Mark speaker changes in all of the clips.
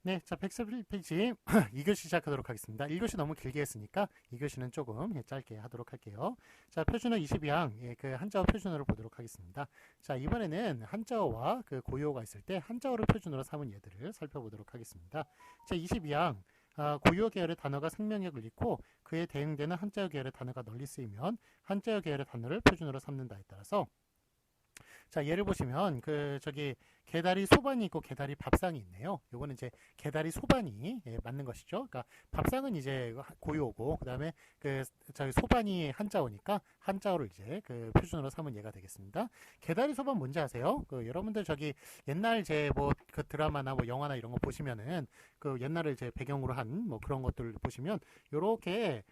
Speaker 1: 네, 자, 111페이지 2교시 시작하도록 하겠습니다. 1교시 너무 길게 했으니까 2교시는 조금 짧게 하도록 할게요. 자, 표준어 22항, 그 한자어 표준어를 보도록 하겠습니다. 자, 이번에는 한자어와 그 고유어가 있을 때 한자어를 표준어로 삼은 예들을 살펴보도록 하겠습니다. 자, 22항, 고유어 계열의 단어가 생명력을 잃고 그에 대응되는 한자어 계열의 단어가 널리 쓰이면 한자어 계열의 단어를 표준어로 삼는다에 따라서 자, 예를 보시면 개다리 소반이 있고 개다리 밥상이 있네요. 요거는 이제 개다리 소반이 맞는 것이죠. 그러니까 밥상은 이제 고유어고 그다음에 그 저기 소반이 한자어니까 한자어를 이제 그 표준어로 삼은 예가 되겠습니다. 개다리 소반 뭔지 아세요? 그 여러분들 저기 옛날 제 뭐 그 드라마나 뭐 영화나 이런 거 보시면은 그 옛날을 이제 배경으로 한 뭐 그런 것들 보시면 요렇게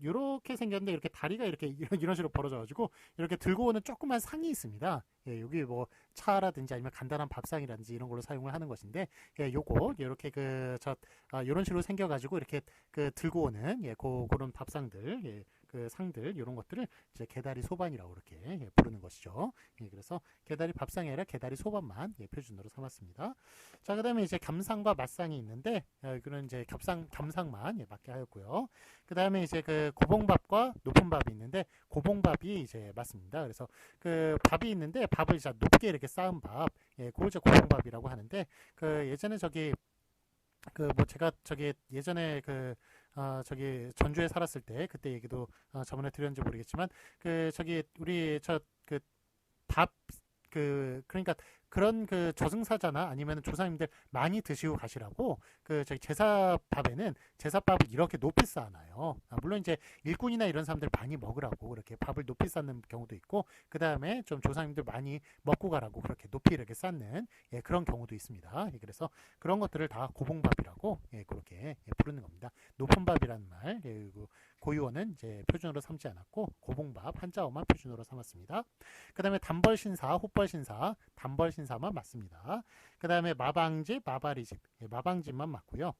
Speaker 1: 요렇게 생겼는데 이렇게 다리가 이렇게 이런 식으로 벌어져가지고 이렇게 들고 오는 조그만 상이 있습니다. 예, 여기 뭐 차라든지 아니면 간단한 밥상이라든지 이런 걸로 사용을 하는 것인데, 예, 요거 이렇게 요런 식으로 생겨가지고 이렇게 들고 오는 그런 밥상들, 그 상들 이런 것들을 이제 개다리 소반이라고 이렇게 부르는 것이죠. 예, 그래서 개다리 밥상이 아니라 개다리 소반만 표준으로 삼았습니다. 자, 그다음에 이제 감상과 맛상이 있는데 그런 이제 감상만 맞게 하였고요. 그 다음에 이제 그 고봉밥과 높은 밥이 있는데 고봉밥이 이제 맞습니다. 그래서 그 밥이 있는데 밥을 이제 높게 이렇게 쌓은 밥, 그걸 이제 고봉밥이라고 하는데 그 예전에 그 뭐 제가 예전에 전주에 살았을 때 그때 얘기도 저번에 드렸는지 모르겠지만 우리 밥 그러니까 그런 그 저승사자나 아니면 조상님들 많이 드시고 가시라고 제사밥에는 제사밥을 이렇게 높이 쌓아놔요. 물론 이제 일꾼이나 이런 사람들 많이 먹으라고 그렇게 밥을 높이 쌓는 경우도 있고 그 다음에 좀 조상님들 많이 먹고 가라고 그렇게 높이 이렇게 쌓는 그런 경우도 있습니다. 그래서 그런 것들을 다 고봉밥이라고 그렇게 부르는 겁니다. 높은 밥이라는 말 고유어는 이제 표준어로 삼지 않았고 고봉밥 한자어만 표준어로 삼았습니다. 그 다음에 단벌신사, 호벌신사, 단벌신사만 맞습니다. 그 다음에 마방집, 마바리집, 마방집만 맞고요.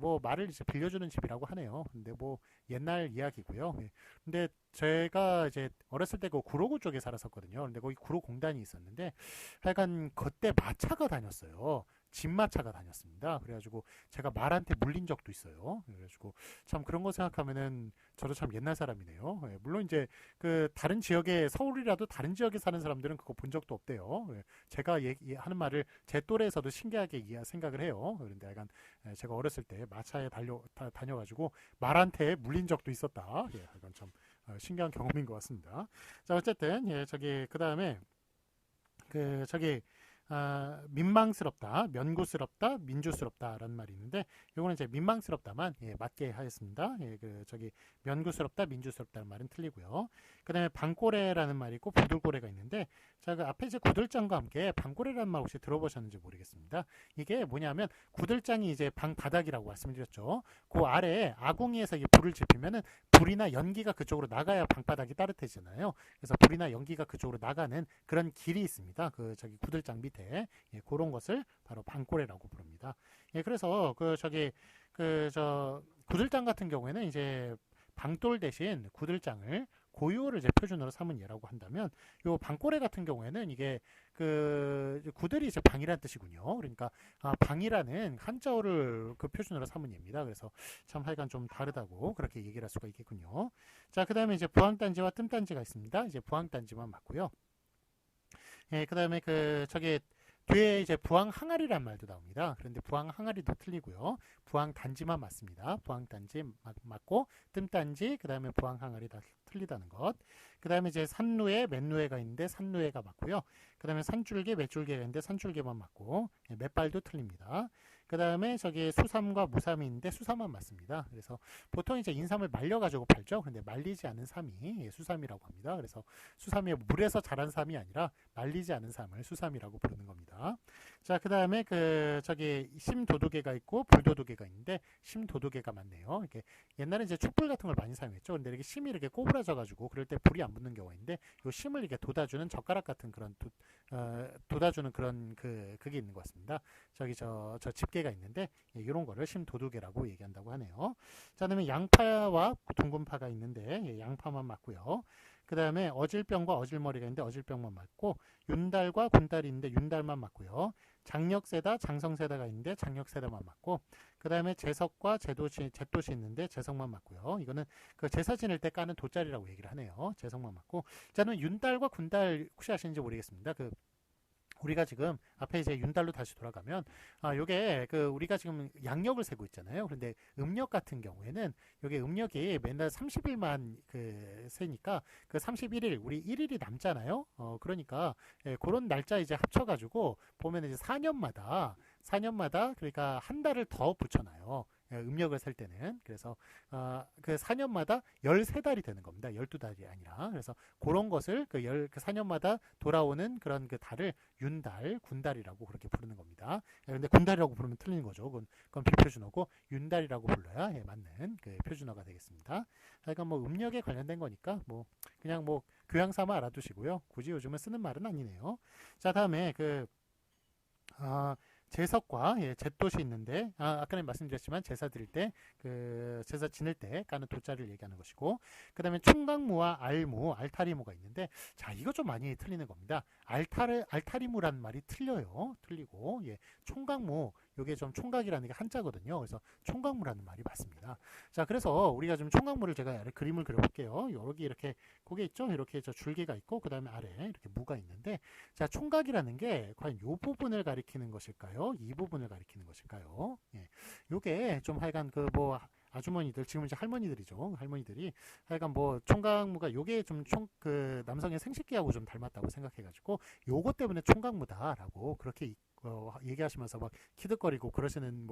Speaker 1: 뭐 말을 이제 빌려주는 집이라고 하네요. 근데 뭐 옛날 이야기고요. 근데 제가 이제 어렸을 때 그 구로구 쪽에 살았었거든요. 근데 거기 구로 공단이 있었는데 하여간 그때 마차가 다녔어요. 집마차가 다녔습니다. 그래가지고 제가 말한테 물린 적도 있어요. 그래가지고 참 그런 거 생각하면은 저도 참 옛날 사람이네요. 물론 이제 그 다른 지역에 서울이라도 다른 지역에 사는 사람들은 그거 본 적도 없대요. 제가 하는 말을 제 또래에서도 신기하게 생각을 해요. 그런데 약간 제가 어렸을 때 마차에 다녀가지고 말한테 물린 적도 있었다. 약간 참 신기한 경험인 것 같습니다. 자, 어쨌든 그 다음에 민망스럽다, 면구스럽다, 민주스럽다라는 말이 있는데 요거는 이제 민망스럽다만 맞게 하였습니다. 면구스럽다, 민주스럽다는 말은 틀리고요. 그다음에 방꼬레라는 말이 있고 부들꼬레가 있는데 자, 그 앞에 이제 구들장과 함께 방꼬레라는 말 혹시 들어보셨는지 모르겠습니다. 이게 뭐냐면 구들장이 이제 방 바닥이라고 말씀드렸죠. 그 아래에 아궁이에서 이 불을 지피면은 불이나 연기가 그쪽으로 나가야 방바닥이 따뜻해지잖아요. 그래서 불이나 연기가 그쪽으로 나가는 그런 길이 있습니다. 구들장 밑에 그런 것을 바로 방꼬레라고 부릅니다. 그래서 구들장 같은 경우에는 이제 방돌 대신 구들장을 고유어를 이제 표준어로 삼은 예라고 한다면 요 방꼬레 같은 경우에는 이게 구들이 이제 방이라는 뜻이군요. 그러니까 방이라는 한자어를 그 표준어로 삼은 예입니다. 그래서 참 하여간 좀 다르다고 그렇게 얘기를 할 수가 있겠군요. 자, 그다음에 이제 부항단지와 뜸단지가 있습니다. 이제 부항단지만 맞고요. 그다음에 뒤에 이제 부항 항아리란 말도 나옵니다. 그런데 부항 항아리도 틀리고요. 부항 단지만 맞습니다. 부항 단지 맞고 뜸단지 그다음에 부항 항아리 다 틀리다는 것. 그다음에 이제 산루에 맨루에가 있는데 산루에가 맞고요. 그다음에 산줄기 맷줄기가 있는데 산줄기만 맞고 맷발도 틀립니다. 그다음에 수삼과 무삼이 있는데 수삼만 맞습니다. 그래서 보통 이제 인삼을 말려가지고 팔죠. 그런데 말리지 않은 삼이 수삼이라고 합니다. 그래서 수삼이 물에서 자란 삼이 아니라 말리지 않은 삼을 수삼이라고 부르는 겁니다. 자, 그 다음에 심도두개가 있고 불도두개가 있는데 심도두개가 맞네요. 이렇게 옛날에 이제 촛불 같은 걸 많이 사용했죠. 근데 이렇게 심이 이렇게 꼬부라져가지고 그럴 때 불이 안 붙는 경우가 있는데 이 심을 이렇게 돋아주는 젓가락 같은 그런 돋아주는 그런 그게 있는 것 같습니다. 저 집게가 있는데 이런 거를 심도두개라고 얘기한다고 하네요. 자, 그다음에 양파와 둥근파가 있는데 양파만 맞고요. 그 다음에 어질병과 어질머리가 있는데 어질병만 맞고, 윤달과 군달이 있는데 윤달만 맞고요. 장력세다, 장성세다가 있는데 장력세다만 맞고, 그 다음에 제석과 제도시 있는데 제석만 맞고요. 이거는 그 제사 지낼 때 까는 돗자리라고 얘기를 하네요. 제석만 맞고. 저는 윤달과 군달 혹시 아시는지 모르겠습니다. 우리가 지금 앞에 이제 윤달로 다시 돌아가면, 요게 우리가 지금 양력을 세고 있잖아요. 그런데 음력 같은 경우에는 요게 음력이 맨날 30일만 세니까 그 31일 우리 1일이 남잖아요. 그러니까 그런 날짜 이제 합쳐가지고 보면 이제 4년마다 그러니까 한 달을 더 붙여놔요. 음력을 셀 때는. 그래서 그 4년마다 13달이 되는 겁니다. 12달이 아니라. 그래서 그런 것을 그 4년마다 돌아오는 그런 그 달을 윤달, 군달이라고 그렇게 부르는 겁니다. 근데 군달이라고 부르면 틀린 거죠. 그건 비표준어고 윤달이라고 불러야 맞는 그 표준어가 되겠습니다. 그러니까 뭐 음력에 관련된 거니까 뭐 그냥 뭐 교양 삼아 알아두시고요. 굳이 요즘은 쓰는 말은 아니네요. 자, 다음에 제석과 제꽃이 있는데, 아까는 말씀드렸지만 제사 드릴 때 제사 지낼 때 까는 돗자리를 얘기하는 것이고, 그 다음에 총각무와 알무, 알타리무가 있는데, 자, 이거 좀 많이 틀리는 겁니다. 알타리무라는 말이 틀리고, 총각무, 요게 좀 총각이라는 게 한자거든요. 그래서 총각무라는 말이 맞습니다. 자, 그래서 우리가 좀 총각무를 제가 그림을 그려볼게요. 여기 이렇게 고개 있죠? 이렇게 저 줄기가 있고, 그 다음에 아래 이렇게 무가 있는데, 자, 총각이라는 게 과연 요 부분을 가리키는 것일까요? 이 부분을 가리키는 것일까요? 요게 좀 하여간 아주머니들, 지금 이제 할머니들이죠. 할머니들이 하여간 총각무가 요게 좀 남성의 생식기하고 좀 닮았다고 생각해가지고 요것 때문에 총각무다라고 그렇게 얘기하시면서 막 키득거리고 그러시는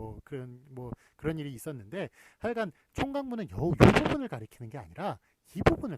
Speaker 1: 그런 일이 있었는데, 하여간 총각무는 요 부분을 가리키는 게 아니라 이 부분을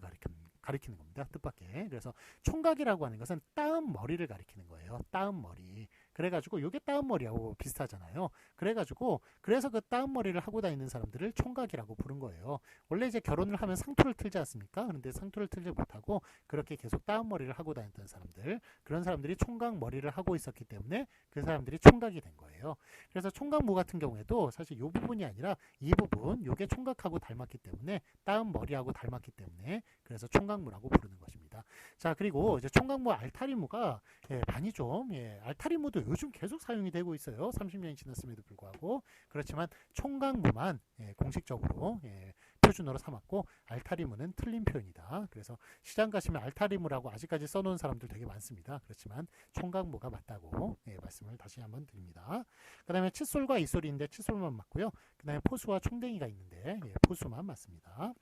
Speaker 1: 가리키는 겁니다. 뜻밖의. 그래서 총각이라고 하는 것은 따은 머리를 가리키는 거예요. 따은 머리. 그래가지고 요게 따은 머리하고 비슷하잖아요. 그래서 그 따은 머리를 하고 다니는 사람들을 총각이라고 부른 거예요. 원래 이제 결혼을 하면 상투를 틀지 않습니까? 그런데 상투를 틀지 못하고 그렇게 계속 따은 머리를 하고 다녔던 사람들, 그런 사람들이 총각 머리를 하고 있었기 때문에 그 사람들이 총각이 된 거예요. 그래서 총각무 같은 경우에도 사실 요 부분이 아니라 이 부분, 요게 총각하고 닮았기 때문에 따은 머리하고 닮았기 때문에 그래서 총각무라고 부르는 것입니다. 자, 그리고 이제 총각무 알타리무가 많이 좀 알타리무도 요즘 계속 사용이 되고 있어요. 30년이 지났음에도 불구하고. 그렇지만 총각무만 공식적으로 표준어로 삼았고, 알타리무는 틀린 표현이다. 그래서 시장 가시면 알타리무라고 아직까지 써놓은 사람들 되게 많습니다. 그렇지만 총각무가 맞다고 말씀을 다시 한번 드립니다. 그 다음에 칫솔과 이솔인데 칫솔만 맞고요. 그 다음에 포수와 총댕이가 있는데 포수만 맞습니다.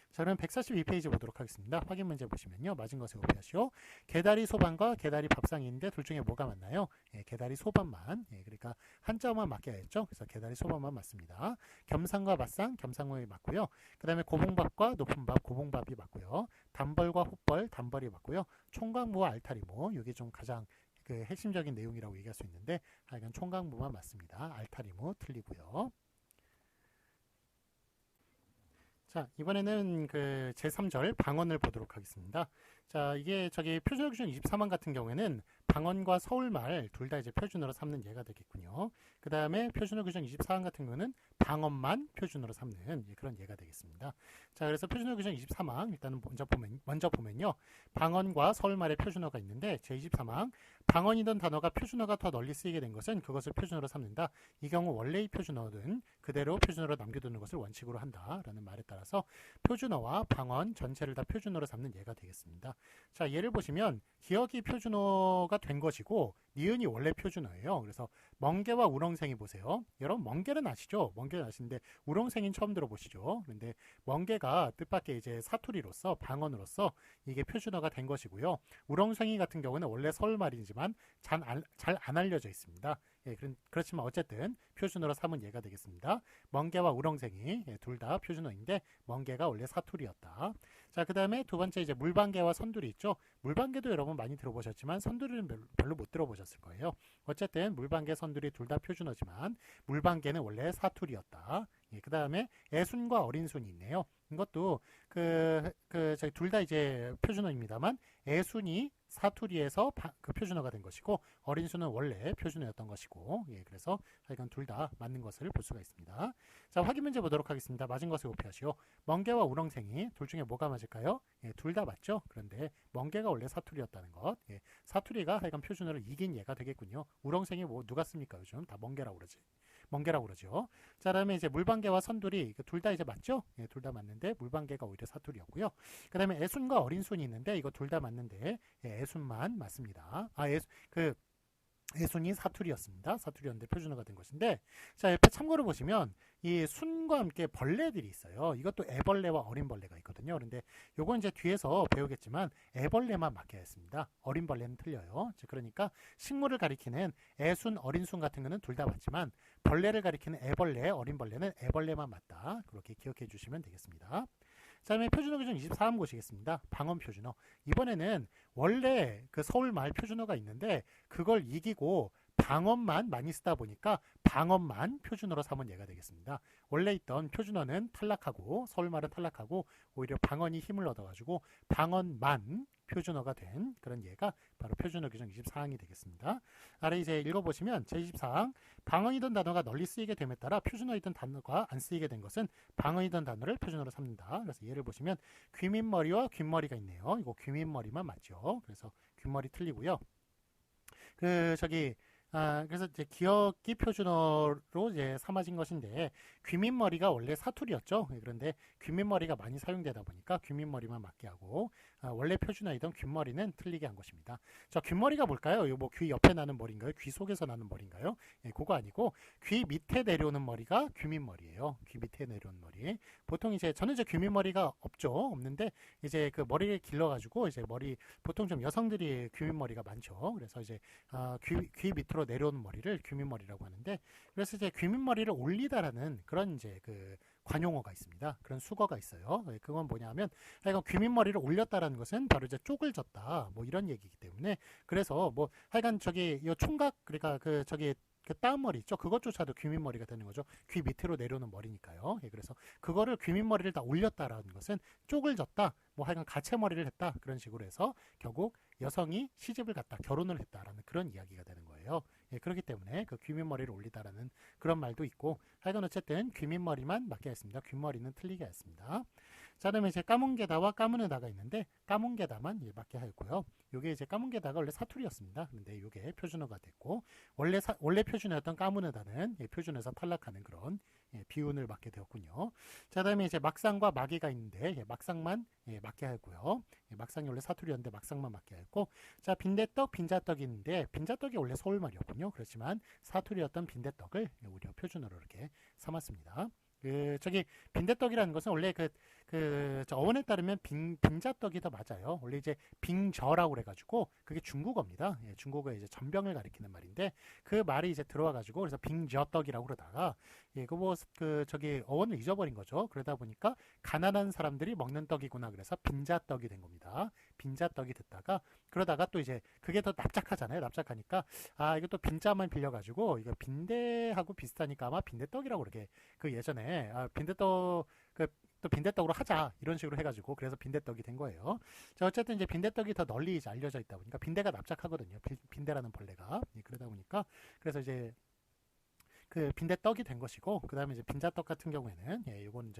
Speaker 1: 자, 그럼 142페이지 보도록 하겠습니다. 확인 문제 보시면요. 맞은 것에 오피하시오. 개다리 소반과 개다리 밥상이 있는데 둘 중에 뭐가 맞나요? 개다리 소반만. 그러니까 한자만 맞게야겠죠. 그래서 개다리 소반만 맞습니다. 겸상과 밥상, 겸상이 맞고요. 그 다음에 고봉밥과 높은 밥, 고봉밥이 맞고요. 단벌과 헛벌, 단벌이 맞고요. 총각무와 알타리무, 이게 좀 가장 핵심적인 내용이라고 얘기할 수 있는데, 하여간 총각무만 맞습니다. 알타리무 틀리고요. 자, 이번에는 제3절 방언을 보도록 하겠습니다. 자, 이게 표준어 기준 24만 같은 경우에는 방언과 서울말 둘 다 이제 표준어로 삼는 예가 되겠군요. 그 다음에 표준어 기준 24만 같은 경우는 방언만 표준어로 삼는 그런 예가 되겠습니다. 자, 그래서 표준어 기준 24만 일단은 먼저 보면요. 방언과 서울말의 표준어가 있는데 제24망 방언이던 단어가 표준어가 더 널리 쓰이게 된 것은 그것을 표준어로 삼는다. 이 경우 원래의 표준어는 그대로 표준어로 남겨두는 것을 원칙으로 한다라는 말에 따라서 표준어와 방언 전체를 다 표준어로 삼는 예가 되겠습니다. 자, 예를 보시면 기억이 표준어가 된 것이고 니은이 원래 표준어예요. 그래서 멍게와 우렁생이 보세요. 여러분 멍게는 아시죠? 멍게는 아시는데 우렁생이는 처음 들어보시죠? 그런데 멍게가 뜻밖의 이제 사투리로서 방언으로서 이게 표준어가 된 것이고요. 우렁생이 같은 경우는 원래 서울말이지만 잘 안 알려져 있습니다. 그렇지만 어쨌든 표준어로 삼은 예가 되겠습니다. 멍게와 우렁생이 둘 다 표준어인데 멍게가 원래 사투리였다. 자, 그 다음에 두 번째 이제 물방개와 선두리 있죠. 물방개도 여러분 많이 들어보셨지만 선두리는 별로 못 들어보셨을 거예요. 어쨌든 물방개, 선두리 둘 다 표준어지만 물방개는 원래 사투리였다. 그 다음에 애순과 어린순이 있네요. 이것도 저희 둘 다 이제 표준어입니다만 애순이 사투리에서 그 표준어가 된 것이고 어린 순은 원래 표준어였던 것이고 그래서 이건 둘 다 맞는 것을 볼 수가 있습니다. 자, 확인 문제 보도록 하겠습니다. 맞은 것을 고피하시오. 멍게와 우렁생이 둘 중에 뭐가 맞을까요? 둘 다 맞죠. 그런데 멍게가 원래 사투리였다는 것. 사투리가 하여간 표준어를 이긴 예가 되겠군요. 우렁생이 뭐 누가 씁니까? 요즘 다 멍게라고 그러지. 멍게라고 그러죠. 자, 다음에 이제 물방개와 선두리 둘 다 이제 맞죠? 둘 다 맞는데 물방개가 오히려 사투리였고요. 그 다음에 애순과 어린순이 있는데 이거 둘 다 맞는데 애순만 맞습니다. 애순이 사투리였습니다. 사투리였는데 표준어가 된 것인데, 자, 옆에 참고로 보시면 이 순과 함께 벌레들이 있어요. 이것도 애벌레와 어린벌레가 있거든요. 그런데 요건 이제 뒤에서 배우겠지만 애벌레만 맞게 했습니다. 어린벌레는 틀려요. 그러니까 식물을 가리키는 애순, 어린순 같은 거는 둘 다 맞지만 벌레를 가리키는 애벌레, 어린벌레는 애벌레만 맞다. 그렇게 기억해 주시면 되겠습니다. 자, 다음에 표준어 규정 24번 보시겠습니다. 방언 표준어. 이번에는 원래 그 서울말 표준어가 있는데 그걸 이기고 방언만 많이 쓰다 보니까 방언만 표준어로 삼은 예가 되겠습니다. 원래 있던 표준어는 탈락하고 서울말은 탈락하고 오히려 방언이 힘을 얻어가지고 방언만 표준어가 된 그런 예가 바로 표준어 규정 24항이 되겠습니다. 아래 이제 읽어보시면 제24항 방언이던 단어가 널리 쓰이게 됨에 따라 표준어이던 단어가 안 쓰이게 된 것은 방언이던 단어를 표준어로 삼는다. 그래서 예를 보시면 귀민머리와 귓머리가 있네요. 이거 귀민머리만 맞죠. 그래서 귓머리 틀리고요. 그래서 이제 기억기 표준어로 이제 삼아진 것인데 귀민머리가 원래 사투리였죠. 그런데 귀민머리가 많이 사용되다 보니까 귀민머리만 맞게 하고 원래 표준어이던 귓머리는 틀리게 한 것입니다. 자, 귓머리가 뭘까요? 이거 뭐 귀 옆에 나는 머리인가요? 귀 속에서 나는 머리인가요? 그거 아니고 귀 밑에 내려오는 머리가 귀민머리예요. 귀 밑에 내려오는 머리. 보통 이제 저는 이제 귀민머리가 없는데 이제 그 머리를 길러가지고 이제 머리 보통 좀 여성들이 귀민머리가 많죠. 그래서 이제 귀 밑으로 내려오는 머리를 귀민머리라고 하는데 그래서 이제 귀민머리를 올리다라는 그런 이제 그 관용어가 있습니다. 그런 수거가 있어요. 그건 뭐냐면 하여간 귀민머리를 올렸다라는 것은 바로 이제 쪽을 졌다 뭐 이런 얘기이기 때문에 그래서 뭐 하여간 이 총각 그러니까 그 따은 머리 있죠. 그것조차도 귀민머리가 되는 거죠. 귀 밑으로 내려오는 머리니까요. 그래서 그거를 귀민머리를 다 올렸다라는 것은 쪽을 졌다. 뭐 하여간 가채머리를 했다. 그런 식으로 해서 결국 여성이 시집을 갔다. 결혼을 했다라는 그런 이야기가 되는 거예요. 그렇기 때문에 그 귀민머리를 올리다라는 그런 말도 있고 하여간 어쨌든 귀민머리만 맞게 했습니다. 귓머리는 틀리게 했습니다. 자, 그다음에 이제 까문게다와 까무느다가 있는데 까문게다만 맞게 하였고요. 요게 이제 까문게다가 원래 사투리였습니다. 근데 요게 표준어가 됐고 원래 표준어였던 까무느다는 표준에서 탈락하는 그런 비운을 맞게 되었군요. 자, 그다음에 이제 막상과 마귀가 있는데 막상만 맞게 하였고요. 막상이 원래 사투리였는데 막상만 맞게 하였고 자, 빈대떡, 빈자떡이 있는데 빈자떡이 원래 서울말이었군요. 그렇지만 사투리였던 빈대떡을 우리가 표준어로 이렇게 삼았습니다. 빈대떡이라는 것은 원래 어원에 따르면 빈자떡이 더 맞아요. 원래 이제 빙저라고 그래가지고 그게 중국어입니다. 중국어의 이제 전병을 가리키는 말인데 그 말이 이제 들어와가지고 그래서 빙저떡이라고 그러다가 어원을 잊어버린 거죠. 그러다 보니까 가난한 사람들이 먹는 떡이구나 그래서 빈자떡이 된 겁니다. 빈자떡이 됐다가 그러다가 또 이제 그게 더 납작하잖아요. 납작하니까 이것도 빈자만 빌려가지고 이거 빈대하고 비슷하니까 아마 빈대떡이라고 그렇게 예전에 빈대떡 또 빈대떡으로 하자 이런 식으로 해가지고 그래서 빈대떡이 된 거예요. 자, 어쨌든 이제 빈대떡이 더 널리 이제 알려져 있다 보니까 빈대가 납작하거든요. 빈대라는 벌레가 그러다 보니까 그래서 이제 그 빈대떡이 된 것이고 그 다음에 이제 빈자떡 같은 경우에는 이거는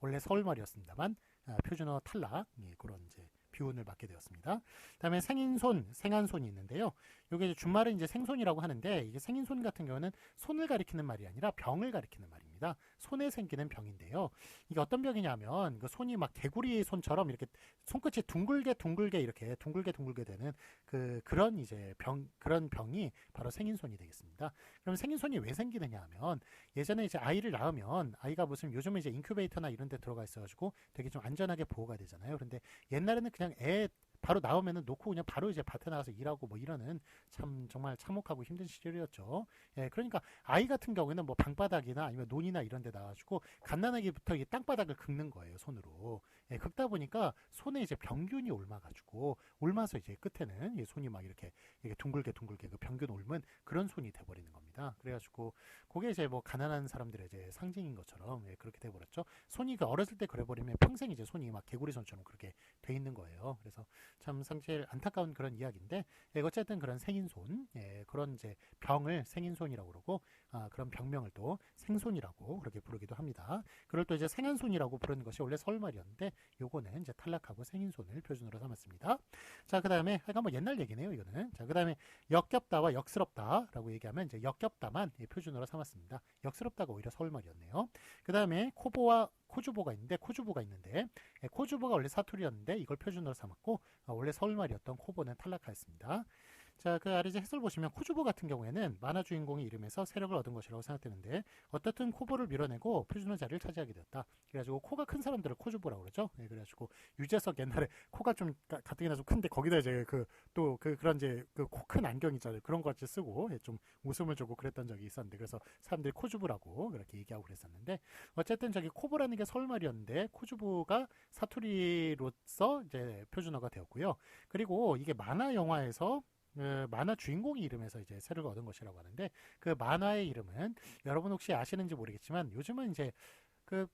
Speaker 1: 원래 서울말이었습니다만 표준어 탈락 그런 이제 비운을 맞게 되었습니다. 다음에 생한손이 있는데요. 이게 준말은 이제 생손이라고 하는데 이게 생인손 같은 경우는 손을 가리키는 말이 아니라 병을 가리키는 말입니다. 손에 생기는 병인데요. 이게 어떤 병이냐면 그 손이 막 개구리 손처럼 이렇게 손끝이 둥글게 이렇게 둥글게 되는 그런 이제 그런 병이 바로 생인손이 되겠습니다. 그럼 생인손이 왜 생기느냐 하면 예전에 이제 아이를 낳으면 아이가 무슨 요즘은 이제 인큐베이터나 이런 데 들어가 있어가지고 되게 좀 안전하게 보호가 되잖아요. 그런데 옛날에는 그냥 애 바로 나오면은 놓고 그냥 바로 이제 밭에 나가서 일하고 뭐 이러는 참 정말 참혹하고 힘든 시절이었죠. 그러니까 아이 같은 경우에는 뭐 방바닥이나 아니면 논이나 이런 데 나가지고 갓난아기부터 이 땅바닥을 긁는 거예요, 손으로. 예, 긁다 보니까 손에 이제 병균이 옮아가지고 옮아서 이제 끝에는 예, 손이 막 이렇게 둥글게 그 병균 옮은 그런 손이 돼버리는 겁니다. 그래가지고 그게 이제 뭐 가난한 사람들의 이제 상징인 것처럼 예, 그렇게 돼버렸죠. 손이 그 어렸을 때 그래버리면 평생 이제 손이 막 개구리 손처럼 그렇게 돼 있는 거예요. 그래서 참 사실 안타까운 그런 이야기인데 예, 어쨌든 그런 생인손 예, 그런 이제 병을 생인손이라고 그러고 그런 병명을 또 생손이라고 그렇게 부르기도 합니다. 그걸 또 이제 생한손이라고 부르는 것이 원래 서울말이었는데 요거는 이제 탈락하고 생인손을 표준으로 삼았습니다. 자, 그 다음에 하여간 뭐 옛날 얘기네요, 이거는. 자, 그 다음에 역겹다와 역스럽다라고 얘기하면 이제 역겹다만 표준으로 삼았습니다. 역스럽다가 오히려 서울말이었네요. 그 다음에 코보와 코주보가 있는데 코주보가 원래 사투리였는데 이걸 표준으로 삼았고 원래 서울말이었던 코보는 탈락하였습니다. 자, 그 아래 이제 해설 보시면 코주보 같은 경우에는 만화 주인공의 이름에서 세력을 얻은 것이라고 생각되는데 어떻든 코보를 밀어내고 표준어 자리를 차지하게 되었다. 그래가지고 코가 큰 사람들을 코주보라고 그러죠. 네, 그래가지고 유재석 옛날에 코가 좀 가뜩이나 좀 큰데 거기다 이제 그런 이제 그 코 큰 안경 있잖아요. 그런 거 같이 쓰고 예, 좀 웃음을 주고 그랬던 적이 있었는데 그래서 사람들이 코주부라고 그렇게 얘기하고 그랬었는데 어쨌든 저기 코보라는 게 서울말이었는데 코주부가 사투리로서 이제 표준어가 되었고요. 그리고 이게 만화 영화에서 만화 주인공의 이름에서 이제 세력을 얻은 것이라고 하는데 그 만화의 이름은 여러분 혹시 아시는지 모르겠지만 요즘은 이제 그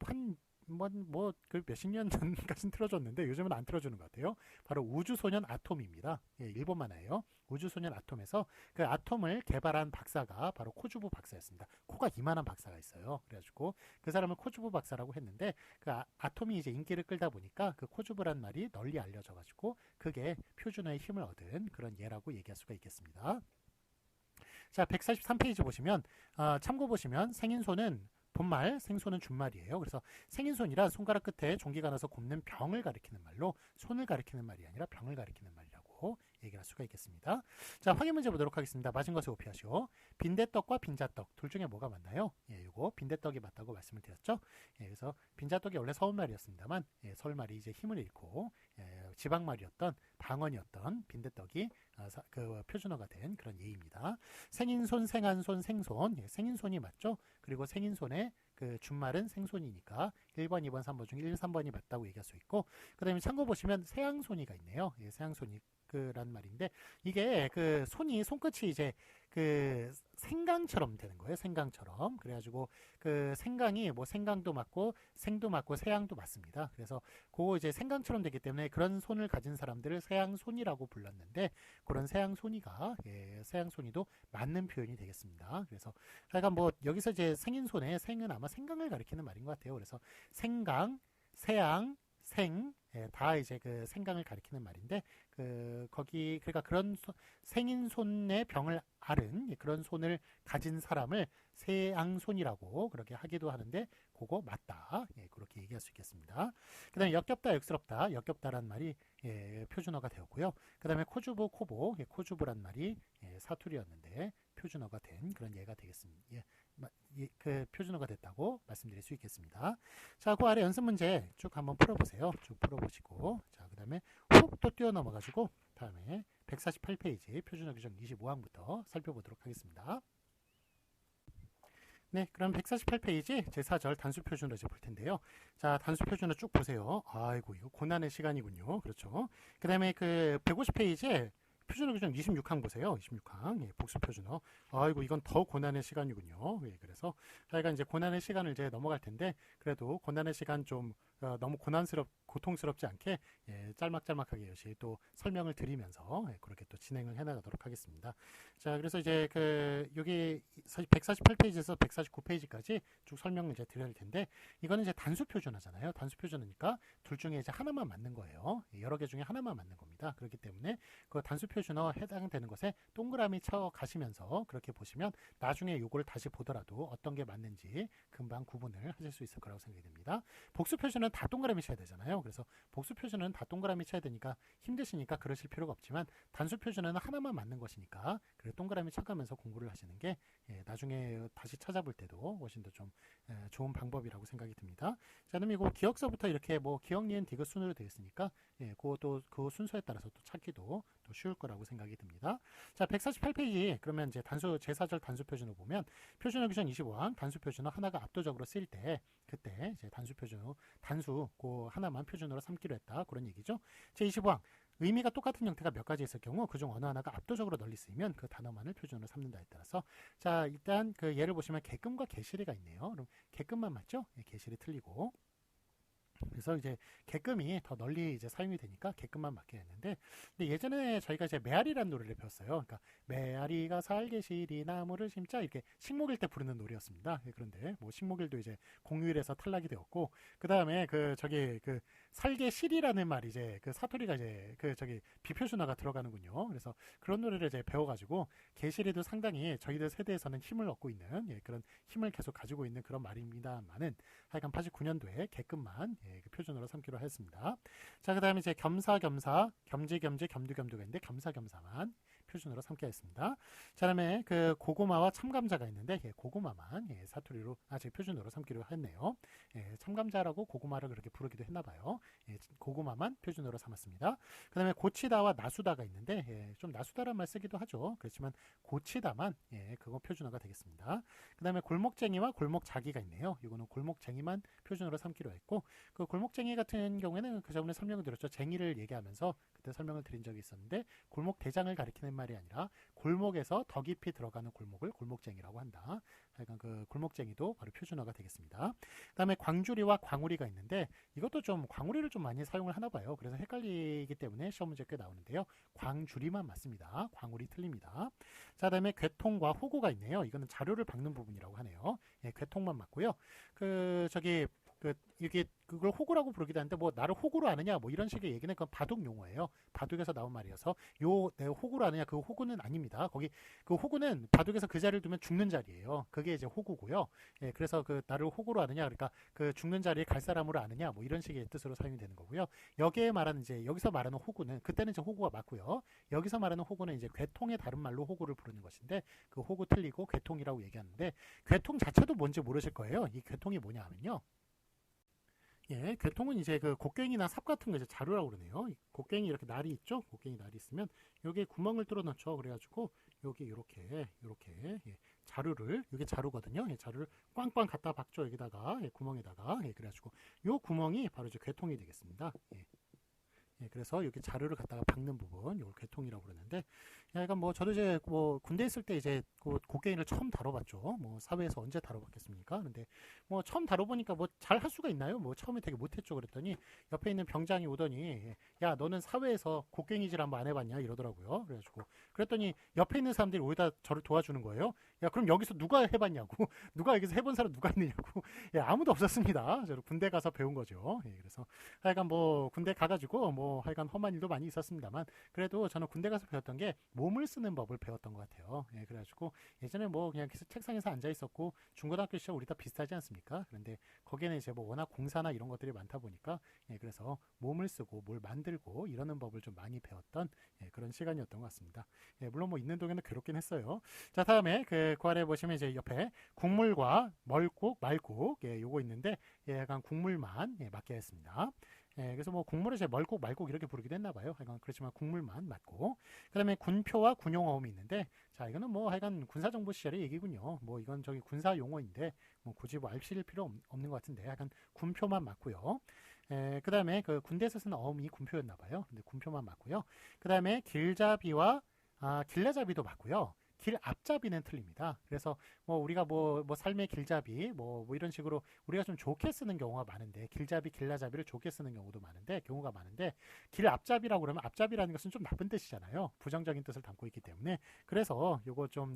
Speaker 1: 몇십 년 전까지는 틀어줬는데 요즘은 안 틀어주는 것 같아요. 바로 우주소년 아톰입니다. 예, 일본 만화예요. 우주소년 아톰에서 그 아톰을 개발한 박사가 바로 코주부 박사였습니다. 코가 이만한 박사가 있어요. 그래가지고 그 사람을 코주부 박사라고 했는데 그 아톰이 이제 인기를 끌다 보니까 그 코주부란 말이 널리 알려져가지고 그게 표준어의 힘을 얻은 그런 예라고 얘기할 수가 있겠습니다. 자, 143페이지 보시면 참고 보시면 생인소는 본말, 생소는 준말이에요. 그래서 생인손이란 손가락 끝에 종기가 나서 곱는 병을 가리키는 말로 손을 가리키는 말이 아니라 병을 가리키는 말이라고 얘기할 수가 있겠습니다. 자, 확인 문제 보도록 하겠습니다. 맞은 것을 오피하시오. 빈대떡과 빈자떡 둘 중에 뭐가 맞나요? 예, 요거 빈대떡이 맞다고 말씀을 드렸죠. 예, 그래서 빈자떡이 원래 서울말이었습니다만 예, 서울말이 이제 힘을 잃고 지방말이었던 방언이었던 빈대떡이 그 표준어가 된 그런 예입니다. 생인손, 생한손, 생손. 예, 생인손이 맞죠? 그리고 생인손의 그 준말은 생손이니까 1번, 2번, 3번 중 1, 3번이 맞다고 얘기할 수 있고 그 다음에 참고 보시면 세양손이가 있네요. 예, 세양손이 란 말인데 이게 그 손끝이 이제 그 생강처럼 되는 거예요. 생강처럼. 그래가지고 그 생강이 뭐 생강도 맞고 생도 맞고 세양도 맞습니다. 그래서 그거 이제 생강처럼 되기 때문에 그런 손을 가진 사람들을 세양손이라고 불렀는데 그런 세양손이가 예, 세양손이도 맞는 표현이 되겠습니다. 그래서 하여간 뭐 여기서 이제 생인손의 생은 아마 생강을 가리키는 말인 것 같아요. 그래서 생강, 세양, 생, 예, 다 이제 그 생강을 가리키는 말인데 거기 그러니까 그런 생인손의 병을 앓은 그런 손을 가진 사람을 세양손이라고 그렇게 하기도 하는데 그거 맞다. 예, 그렇게 얘기할 수 있겠습니다. 그다음에 역겹다, 역스럽다, 역겹다란 말이 예, 표준어가 되었고요. 그다음에 코주부, 코보, 예, 코주부란 말이 예, 사투리였는데 표준어가 된 그런 예가 되겠습니다. 예, 그 표준어가 됐다고 말씀드릴 수 있겠습니다. 자, 그 아래 연습 문제 쭉 한번 풀어보세요. 쭉 풀어보시고 자, 그 다음에 훅 또 뛰어넘어가지고 다음에 148페이지 표준어 규정 25항부터 살펴보도록 하겠습니다. 네, 그럼 148페이지 제4절 단수 표준어 이제 볼 텐데요. 자, 단수 표준어 쭉 보세요. 아이고, 이거 고난의 시간이군요. 그렇죠. 그 다음에 그 150페이지에 표준어 규정 26항 보세요. 26항. 예, 복수 표준어. 아이고, 이건 더 고난의 시간이군요. 예, 그래서 저희가 이제 고난의 시간을 이제 넘어갈 텐데, 그래도 고난의 시간 좀 너무 고통스럽지 않게 예, 짤막짤막하게 역시 또 설명을 드리면서 예, 그렇게 또 진행을 해나가도록 하겠습니다. 자, 그래서 이제 그 여기 148페이지에서 149페이지까지 쭉 설명을 이제 드릴 텐데, 이거는 이제 단수 표준어잖아요. 단수 표준어니까 둘 중에 이제 하나만 맞는 거예요. 여러 개 중에 하나만 맞는 겁니다. 그렇기 때문에 그 단수 표준어 해당되는 것에 동그라미 쳐 가시면서 그렇게 보시면 나중에 요걸 다시 보더라도 어떤 게 맞는지 금방 구분을 하실 수 있을 거라고 생각이 됩니다. 복수 표준은 다 동그라미 쳐야 되잖아요. 그래서 복수 표준은 다 동그라미 쳐야 되니까 힘드시니까 그러실 필요가 없지만 단수 표준은 하나만 맞는 것이니까 그래 동그라미 쳐가면서 공부를 하시는 게 예, 나중에 다시 찾아볼 때도 훨씬 더 좀 좋은 방법이라고 생각이 듭니다. 자, 그럼 이거 기억서부터 이렇게 뭐 기억, 니은, 디귿 순으로 되어 있으니까 예, 그것도 그 순서에 따라서 또 찾기도 더 쉬울 거라고 생각이 듭니다. 자, 148페이지 그러면 이제 제사절 단수 표준어 보면 표준어 규정 25항 단수 표준어 하나가 압도적으로 쓰일 때 그때 이제 단수 그 하나만 표준어로 삼기로 했다 그런 얘기죠. 제 25항 의미가 똑같은 형태가 몇 가지 있을 경우 그중 어느 하나가 압도적으로 널리 쓰이면 그 단어만을 표준어로 삼는다에 따라서 자, 일단 그 예를 보시면 개끔과 개시리가 있네요. 그럼 개끔만 맞죠? 예, 개시리 틀리고. 그래서 이제 개끔이 더 널리 이제 사용이 되니까 개끔만 맞게 됐는데, 근데 예전에 저희가 이제 메아리라는 노래를 배웠어요. 그러니까 메아리가 살개시리 나무를 심자 이렇게 식목일 때 부르는 노래였습니다. 예, 그런데 뭐 식목일도 이제 공휴일에서 탈락이 되었고, 그 다음에 그 살개시리라는 말이 이제 그 사투리가 이제 그 비표준어가 들어가는군요. 그래서 그런 노래를 이제 배워가지고 개시리도 상당히 저희들 세대에서는 힘을 얻고 있는 예, 그런 힘을 계속 가지고 있는 그런 말입니다만은 하여간 89년도에 개끔만 예, 그 표준어로 삼기로 했습니다. 자, 그 다음에 이제 겸사겸사, 겸지겸지, 겸두겸두가 있는데 겸사겸사만 표준어로 삼게 했습니다. 자, 그다음에 그 고구마와 참감자가 있는데 예, 고구마만 예, 사투리로 제 표준어로 삼기로 했네요. 예, 참감자라고 고구마를 그렇게 부르기도 했나봐요. 예, 고구마만 표준어로 삼았습니다. 그 다음에 고치다와 나수다가 있는데 예, 좀 나수다란 말 쓰기도 하죠. 그렇지만 고치다만 예, 그거 표준어가 되겠습니다. 그 다음에 골목쟁이와 골목자기가 있네요. 이거는 골목쟁이만 표준어로 삼기로 했고, 그 골목쟁이 같은 경우에는 그 저번에 설명을 드렸죠. 쟁이를 얘기하면서 그때 설명을 드린 적이 있었는데 골목대장을 가리키는 말이 아니라 골목에서 더 깊이 들어가는 골목을 골목쟁이라고 한다. 하여간 그 골목쟁이도 바로 표준어가 되겠습니다. 그 다음에 광주리와 광우리가 있는데 이것도 좀 광우리를 좀 많이 사용을 하나 봐요. 그래서 헷갈리기 때문에 시험 문제 꽤 나오는데요. 광주리만 맞습니다. 광우리 틀립니다. 자, 그다음에 괴통과 호구가 있네요. 이거는 자료를 박는 부분이라고 하네요. 예, 괴통만 맞고요. 이게 그걸 호구라고 부르기도 하는데 뭐 나를 호구로 아느냐 뭐 이런 식의 얘기는 그건 바둑 용어예요. 바둑에서 나온 말이어서 내가 호구로 아느냐 그 호구는 아닙니다. 거기 그 호구는 바둑에서 그 자리를 두면 죽는 자리예요. 그게 이제 호구고요. 예, 그래서 그 나를 호구로 아느냐 그러니까 그 죽는 자리에 갈 사람으로 아느냐 뭐 이런 식의 뜻으로 사용이 되는 거고요. 여기에 말하는 이제 여기서 말하는 호구는 그때는 이제 호구가 맞고요. 여기서 말하는 호구는 이제 괴통의 다른 말로 호구를 부르는 것인데 그 호구 틀리고 괴통이라고 얘기하는데 괴통 자체도 뭔지 모르실 거예요. 이 괴통이 뭐냐 하면요. 예, 괴통은 이제 그 곡괭이나 삽 같은 거 이제 자루라고 그러네요. 곡괭이 이렇게 날이 있죠? 곡괭이 날이 있으면 여기에 구멍을 뚫어 넣죠. 그래가지고 여기 이렇게 예, 자루를 이게 자루거든요. 예, 자루를 꽝꽝 갖다 박죠. 여기다가 예, 구멍에다가 예, 그래가지고 요 구멍이 바로 이제 괴통이 되겠습니다. 예. 예, 그래서 여기 자료를 갖다가 박는 부분, 이걸 괴통이라고 그러는데, 약간 뭐 저도 이제 뭐 군대 있을 때 이제 그 곡괭이를 처음 다뤄봤죠. 뭐 사회에서 언제 다뤄봤겠습니까? 근데 뭐 처음 다뤄보니까 뭐 잘 할 수가 있나요? 뭐 처음에 되게 못했죠. 그랬더니 옆에 있는 병장이 오더니, 야 너는 사회에서 곡괭이질 한번 안 해봤냐 이러더라고요. 그래가지고 그랬더니 옆에 있는 사람들이 오히려 저를 도와주는 거예요. 야 그럼 여기서 누가 해봤냐고, 누가 여기서 해본 사람 누가 있느냐고. 예, 아무도 없었습니다. 저 군대 가서 배운 거죠. 예, 그래서 하여간 뭐 군대 가가지고 뭐 하여간 험한 일도 많이 있었습니다만 그래도 저는 군대 가서 배웠던 게 몸을 쓰는 법을 배웠던 것 같아요. 예, 그래가지고 예전에 뭐 그냥 책상에서 앉아 있었고 중고등학교 시절 우리 다 비슷하지 않습니까? 그런데 거기에는 이제 뭐 워낙 공사나 이런 것들이 많다 보니까 예, 그래서 몸을 쓰고 뭘 만들고 이러는 법을 좀 많이 배웠던 예, 그런 시간이었던 것 같습니다. 예, 물론 뭐 있는 동안은 괴롭긴 했어요. 자, 다음에 그 아래 보시면 이제 옆에 국물과 멀국, 말국 예, 요거 있는데 예, 약간 국물만 예, 맞게 했습니다. 예, 그래서 뭐 국물을 이제 멀국 말국 이렇게 부르기도 했나 봐요. 하여간 그렇지만 국물만 맞고. 그다음에 군표와 군용어음이 있는데 자, 이거는 뭐 하여간 군사정보 시절의 얘기군요. 뭐 이건 저기 군사 용어인데 뭐 굳이 뭐 알실 필요 없는 것 같은데 약간 군표만 맞고요. 그다음에 그 군대에서 쓰는 어음이 군표였나 봐요. 근데 군표만 맞고요. 그다음에 길잡이와 길라잡이도 맞고요. 길 앞잡이는 틀립니다. 그래서 뭐 우리가 뭐 삶의 길잡이 뭐 이런 식으로 우리가 좀 좋게 쓰는 경우가 많은데 길잡이 길라잡이를 좋게 쓰는 경우가 많은데 길 앞잡이라고 그러면 앞잡이라는 것은 좀 나쁜 뜻이잖아요. 부정적인 뜻을 담고 있기 때문에 그래서 요거 좀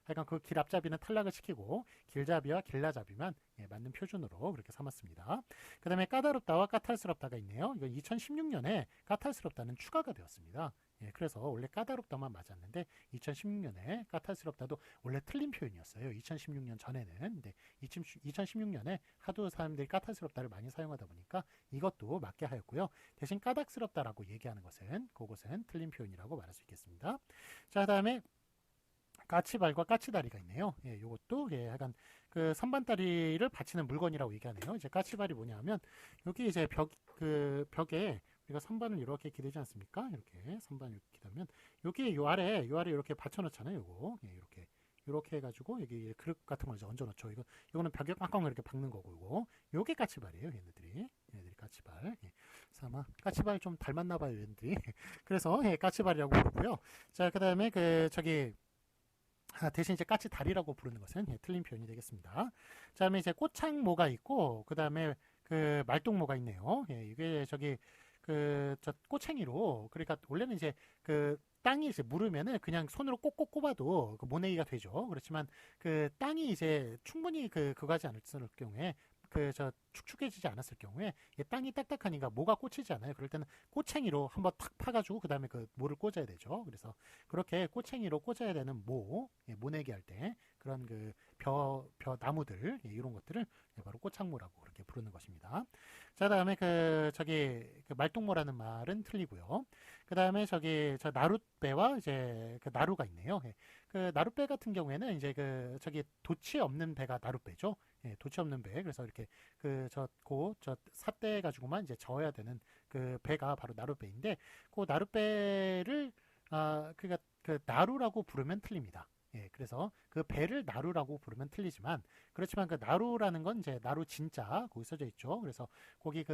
Speaker 1: 하여간 그 길 앞잡이는 탈락을 시키고 길잡이와 길라잡이만 예, 맞는 표준으로 그렇게 삼았습니다. 그 다음에 까다롭다와 까탈스럽다가 있네요. 이건 2016년에 까탈스럽다는 추가가 되었습니다. 예, 그래서 원래 까다롭다만 맞았는데 2016년에 까탈스럽다도 원래 틀린 표현이었어요. 2016년 전에는. 근데 2016년에 하도 사람들이 까탈스럽다를 많이 사용하다 보니까 이것도 맞게 하였고요. 대신 까닥스럽다라고 얘기하는 그것은 틀린 표현이라고 말할 수 있겠습니다. 자, 그다음에 까치발과 까치다리가 있네요. 예, 요것도 예, 약간 그 선반다리를 받치는 물건이라고 얘기하네요. 이제 까치발이 뭐냐면 여기 이제 벽에 우리가 선반을 이렇게 기대지 않습니까? 이렇게 선반 이렇게 기대면 여기 요 아래 이렇게 받쳐놓잖아요. 요거 이렇게 해가지고 여기 그릇 같은 걸 이제 얹어놓죠. 이거는 벽에 꽝꽝 이렇게 박는 거고 요게 까치발이에요. 얘네들이 까치발. 그래서 아마 까치발 좀 닮았나봐요. 얘네들이. 그래서 까치발이라고 부르고요. 자, 그다음에 대신 이제 까치다리라고 부르는 것은 틀린 표현이 되겠습니다. 그 다음에 이제 꽃창모가 있고, 그 다음에 그 말똥모가 있네요. 이게 저 꼬챙이로, 그러니까 원래는 이제 땅이 이제 물으면은 그냥 손으로 꼭꼭 꼽아도 그 모내기가 되죠. 그렇지만 땅이 이제 충분히 그거 하지 않을 경우에 축축해지지 않았을 경우에 땅이 딱딱하니까 모가 꽂히지 않아요. 그럴 때는 꼬챙이로 한번 탁 파가지고 그 다음에 모를 꽂아야 되죠. 그래서 그렇게 꼬챙이로 꽂아야 되는 모내기 할 때 그런 나무들 이런 것들을 바로 꼬창모라고 그렇게 부르는 것입니다. 자, 다음에 말똥모라는 말은 틀리고요. 그 다음에 저 나룻배와 이제 나루가 있네요. 나룻배 같은 경우에는 이제 돛이 없는 배가 나룻배죠. 돛이 없는 배. 그래서 이렇게 삿대 가지고만 이제 저어야 되는 배가 바로 나룻배인데, 나룻배를 그러니까 나루라고 부르면 틀립니다. 그래서 배를 나루라고 부르면 틀리지만, 그렇지만 나루라는 건 이제 나루 진짜 거기 써져 있죠. 그래서 거기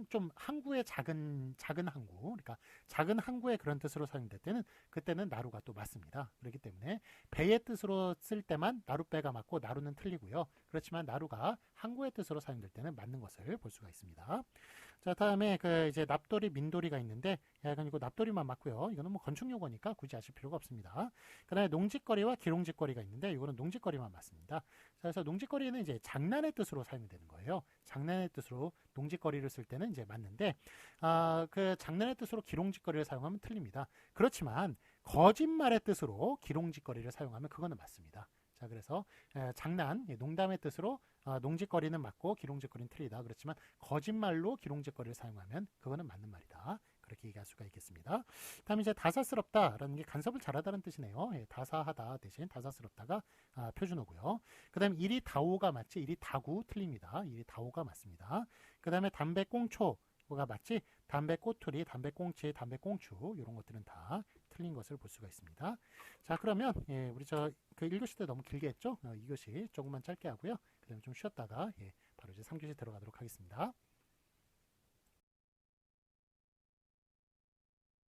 Speaker 1: 좀 항구의 작은 항구, 그러니까 작은 항구의 그런 뜻으로 사용될 때는 그때는 나루가 또 맞습니다. 그렇기 때문에 배의 뜻으로 쓸 때만 나룻배가 맞고 나루는 틀리고요. 그렇지만 나루가 항구의 뜻으로 사용될 때는 맞는 것을 볼 수가 있습니다. 자, 다음에 이제 납돌이, 민돌이가 있는데, 약간 이거 납돌이만 맞고요. 이거는 뭐 건축 용어니까 굳이 아실 필요가 없습니다. 그다음에 농짓거리와 기롱짓거리가 있는데, 이거는 농짓거리만 맞습니다. 자, 그래서 농짓거리는 이제 장난의 뜻으로 사용이 되는 거예요. 장난의 뜻으로 농짓거리를 쓸 때는 이제 맞는데, 장난의 뜻으로 기롱짓거리를 사용하면 틀립니다. 그렇지만 거짓말의 뜻으로 기롱짓거리를 사용하면 그거는 맞습니다. 자, 그래서 농담의 뜻으로 농짓거리는 맞고 기롱짓거리는 틀리다. 그렇지만 거짓말로 기롱짓거리를 사용하면 그거는 맞는 말이다. 그렇게 얘기할 수가 있겠습니다. 다음에 이제 다사스럽다라는 게 간섭을 잘하다는 뜻이네요. 다사하다 대신 다사스럽다가 표준어고요. 그 다음에 이리 다오가 맞지, 이리 다구 틀립니다. 이리 다오가 맞습니다. 그 다음에 담배꽁초가 맞지, 담배꼬투리, 담배꽁치, 담배꽁추 이런 것들은 다 틀린 것을 볼 수가 있습니다. 자, 그러면 우리 1교시 때 너무 길게 했죠? 2교시 조금만 짧게 하고요. 그 다음에 좀 쉬었다가 바로 이제 3교시 들어가도록 하겠습니다.